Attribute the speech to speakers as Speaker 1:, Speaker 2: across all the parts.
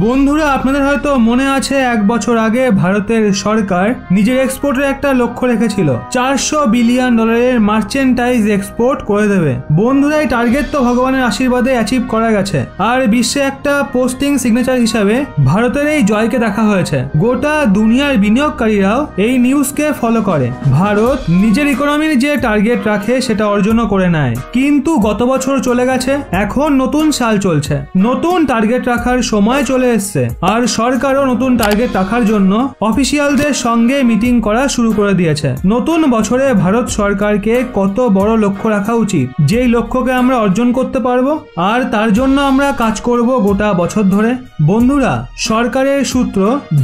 Speaker 1: বন্ধুরা আপনাদের হয়তো মনে আছে এক বছর আগে ভারতের সরকার নিজের এক্সপোর্টের একটা লক্ষ্য রেখেছিল 400 বিলিয়ন ডলারের মার্চেন্টাইজ এক্সপোর্ট করে দেবে। বন্ধুরা এই টার্গেট তো ভগবানের আশীর্বাদে অ্যাচিভ করা গেছে আর বিশ্বে একটা পোস্টিং সিগনেচার হিসাবে ভারতের এই জয়কে দেখা হয়েছে। গোটা দুনিয়ার বিনিয়োগকারীরাও এই নিউজকে ফলো করে। ভারত নিজের ইকোনমির যে টার্গেট রাখে সেটা অর্জনও করে নেয়, কিন্তু গত বছর চলে গেছে, এখন নতুন সাল চলছে, নতুন টার্গেট রাখার সময় চলে এসছে আর সরকারও নতুন টার্গেট রাখার জন্য অফিসিয়ালদের সঙ্গে মিটিং করা শুরু করে দিয়েছে। নতুন বছরে ভারত সরকারকে কত বড় লক্ষ্য রাখা উচিত, যেই লক্ষ্যকে আমরা অর্জন করতে পারবো আর তার জন্য আমরা কাজ করব গোটা বছর ধরে। বন্ধুরা, সরকারের সূত্র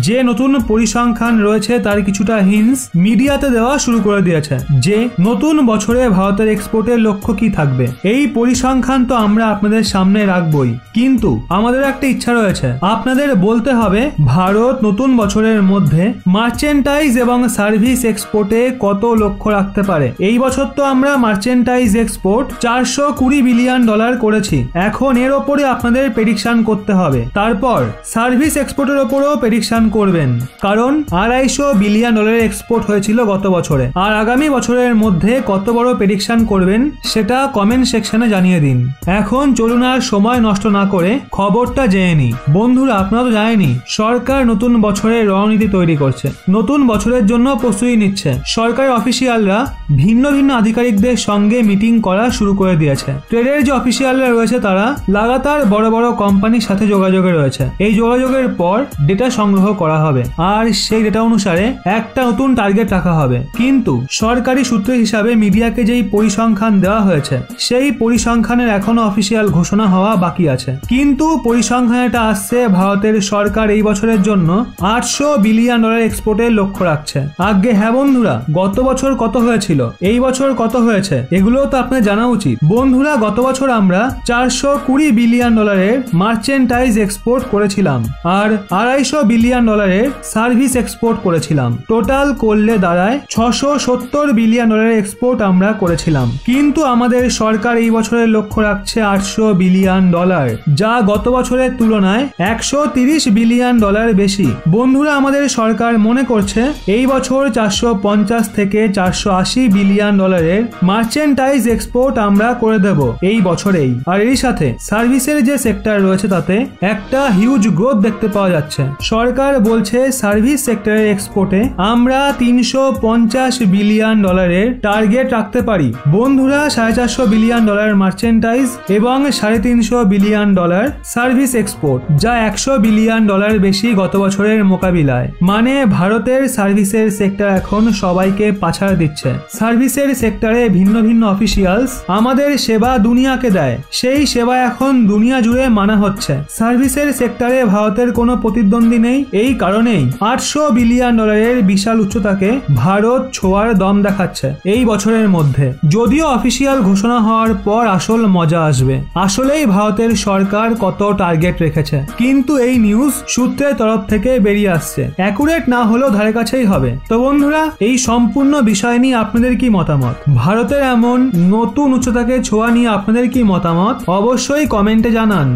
Speaker 1: যে নতুন পরিসংখ্যান রয়েছে তার কিছুটা হিন্টস মিডিয়াতে দেওয়া শুরু করে দিয়েছে যে নতুন বছরে ভারতের এক্সপোর্টের লক্ষ্য কি থাকবে। এই পরিসংখ্যান তো আমরা আপনাদের সামনে রাখবই, কিন্তু আমাদের একটা ইচ্ছা রয়েছে, আপনাদের বলতে হবে ভারত নতুন বছরের মধ্যে মার্চেন্টাইজ এবং সার্ভিস এক্সপোর্টে কত লক্ষ্য রাখতে পারে। এই বছর তো আমরা মার্চেন্টাইজ এক্সপোর্ট 420 বিলিয়ন ডলার করেছি, এখন এর ওপরে আপনাদের প্রেডিকশন করতে হবে। তারপর সার্ভিস এক্সপোর্টের ওপরও প্রেডিকশন করবেন, কারণ 250 বিলিয়ন ডলারের এক্সপোর্ট হয়েছিল গত বছরে। আর আগামী বছরের মধ্যে কত বড় প্রেডিকশন করবেন সেটা কমেন্ট সেকশনে জানিয়ে দিন। এখন চলুন আর সময় নষ্ট না করে খবরটা জেনে নিই। বন্ধুরা, আপনারা তো জানেনই সরকার নতুন বছরের রণনীতি তৈরি করছে, নতুন বছরের জন্য প্রস্তুতি নিচ্ছে। সরকারের অফিসিয়ালরা ভিন্ন ভিন্ন আধিকারিকদের সঙ্গে মিটিং করা শুরু করে দিয়েছে। ট্রেডের যে অফিসিয়ালরা রয়েছে তারা লাগাতার বড় বড় কোম্পানির সাথে যোগাযোগে রয়েছে। এই যোগাযোগের পর ডেটা সংগ্রহ করা হবে আর সেই ডেটা অনুসারে একটা নতুন টার্গেট রাখা হবে। কিন্তু সরকারি সূত্র হিসাবে মিডিয়াকে যেই পরিসংখ্যান দেওয়া হয়েছে সেই পরিসংখ্যানের এখনো অফিসিয়াল ঘোষণা হওয়া বাকি আছে। কিন্তু পরিসংখ্যানটা আসছে ভারতের সরকার এই বছরের জন্য 800 বিলিয়ন ডলার এক্সপোর্টের লক্ষ্য রাখছে। আগে হ্যাঁ বন্ধুরা, গত বছর কত হয়েছিল, এই বছর কত হয়েছে, এগুলো তো আপনার জানা উচিত। বন্ধুরা, গত বছর আমরা 420 বিলিয়ন ডলারের মার্চেন্টাইজ এক্সপোর্ট করেছিলাম আর 250 বিলিয়ন ডলারের সার্ভিস এক্সপোর্ট করেছিলাম। টোটাল করলে দাঁড়ায় 670 বিলিয়ন ডলারের এক্সপোর্ট আমরা করেছিলাম। কিন্তু আমাদের সরকার এই বছরের লক্ষ্য রাখছে 800 বিলিয়ন ডলার, যা গত বছরের তুলনায় 130 বিলিয়ন ডলার বেশি। বন্ধুরা, আমাদের সরকার মনে করছে এই বছর 450 থেকে 480 বিলিয়ন ডলারের মার্চেন্টাইজ এক্সপোর্ট আমরা করে দেব এই বছরেই। আর এর সাথে সার্ভিসের যে সেক্টর রয়েছে তাতে একটা হিউজ গ্রোথ দেখতে পাওয়া যাচ্ছে। সরকার বলছে সার্ভিস সেক্টরের এক্সপোর্টে আমরা 350 বিলিয়ন ডলারের টার্গেট রাখতে পারি। বন্ধুরা, 450 বিলিয়ন ডলার মার্চেন্টাইজ এবং 350 বিলিয়ন ডলার সার্ভিস এক্সপোর্ট, যা 100 বিলিয়ন ডলার বেশি গত বছরের মোকাবিলায়। মানে ভারতের সার্ভিসের সেক্টর এখন সবাইকে পাছাড় দিচ্ছে। সার্ভিসের সেক্টরে ভিন্ন ভিন্ন অফিসিয়ালস আমাদের সেবা দুনিয়াকে দেয়, সেই সেবা এখন দুনিয়া জুড়ে মানা হচ্ছে। সার্ভিসের সেক্টরে ভারতের কোনো প্রতিদ্বন্দ্বী নেই। এই কারণেই 800 বিলিয়ন ডলারের বিশাল উচ্চতাকে ভারত ছোঁয়ার দম দেখাচ্ছে এই বছরের মধ্যে। যদিও অফিসিয়াল ঘোষণা হওয়ার পর আসল মজা আসবে, আসলেই ভারতের সরকার কত টার্গেট রেখেছে। কিন্তু এই নিউজ সূত্রের তরফ থেকে বেরিয়ে আসছে, অ্যাকুরেট না হলেও ধারে কাছেই হবে। তো বন্ধুরা, এই সম্পূর্ণ বিষয় নিয়ে আপনাদের কি মতামত? ভারতের এমন নতুন উচ্চতাকে ছোঁয়া নিয়ে আপনাদের কি মতামত? অবশ্যই কমেন্টে জানান।